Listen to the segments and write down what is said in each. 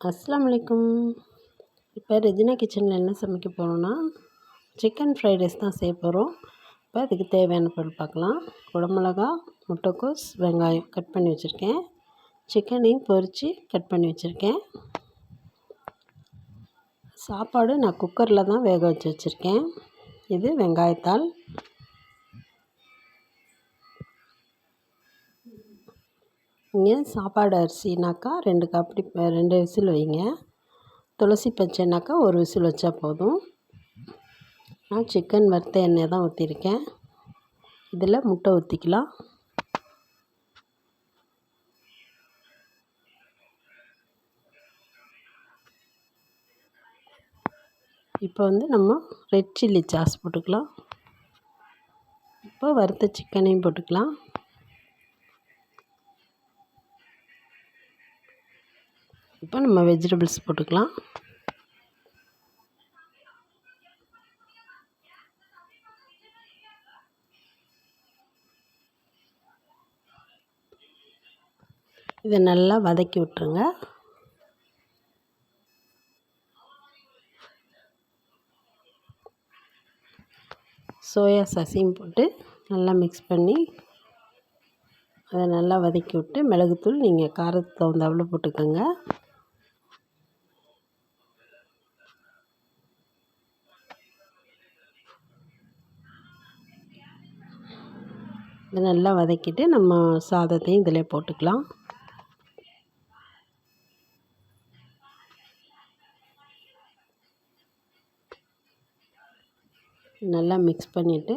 அஸ்ஸலாமு அலைக்கும். இப்போ ரெஜினா கிச்சனில் என்ன சமைக்க போகிறோன்னா, சிக்கன் ஃப்ரைட் ரைஸ் தான் செய்ய போகிறோம். இப்போ அதுக்கு தேவையான பொருள் பார்க்கலாம். குடமிளகா, முட்டைக்கோஸ், வெங்காயம் கட் பண்ணி வச்சுருக்கேன். சிக்கனையும் பொரித்து கட் பண்ணி வச்சுருக்கேன். சாப்பாடு நான் குக்கரில் தான் வேக வச்சு வச்சுருக்கேன். இது வெங்காயத்தாள். இங்கே சாப்பாடு அரிசினாக்கா 2 விசில் வைங்க. துளசி பச்சைனாக்கா 1 விசில் வச்சா போதும். நான் சிக்கன் வறுத்த எண்ணெய் தான் ஊற்றிருக்கேன். இதில் முட்டை ஊற்றிக்கலாம். இப்போ நம்ம ரெட் சில்லி சாஸ் போட்டுக்கலாம். இப்போ வறுத்த சிக்கனையும் போட்டுக்கலாம். இப்போ நம்ம வெஜிடபிள்ஸ் போட்டுக்கலாம். இதை நல்லா வதக்கி விட்டுருங்க. சோயா சாஸையும் போட்டு நல்லா மிக்ஸ் பண்ணி அதை நல்லா வதக்கி விட்டு, மிளகுத்தூள் நீங்கள் காரத்துக்கு தகுந்தாப்புல போட்டுக்கோங்க. இதை நல்லா வதக்கிட்டு நம்ம சாதத்தையும் இதில் போட்டுக்கலாம். நல்லா மிக்ஸ் பண்ணிவிட்டு,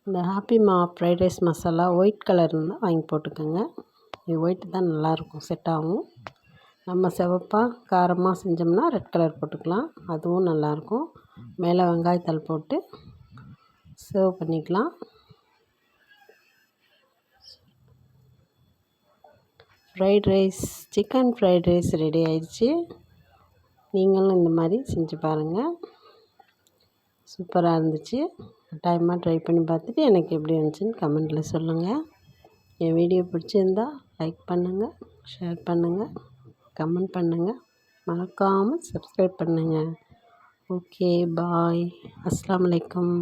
இந்த ஹாப்பிமா fried rice masala white colour இருந்தால் வாங்கி போட்டுக்கோங்க. இது ஒயிட் தான் நல்லாயிருக்கும், செட் ஆகும். நம்ம சிவப்பாக காரமாக செஞ்சோம்னா ரெட் கலர் போட்டுக்கலாம், அதுவும் நல்லாயிருக்கும். மேலே வெங்காயத்தாள் போட்டு சர்வ் பண்ணிக்கலாம். Fried rice, chicken fried rice ready ஆயிடுச்சு. நீங்களும் இந்த மாதிரி செஞ்சு பாருங்கள். சூப்பராக இருந்துச்சு. கட்டாயமாக ட்ரை பண்ணி பார்த்துட்டு எனக்கு எப்படி இருந்துச்சுன்னு கமெண்ட்டில் சொல்லுங்கள். என் வீடியோ பிடிச்சிருந்தா லைக் பண்ணுங்கள், ஷேர் பண்ணுங்கள், கமெண்ட் பண்ணுங்கள், மறக்காமல் சப்ஸ்கிரைப் பண்ணுங்கள். ஓகே, பாய். அஸ்ஸலாமு அலைக்கும்.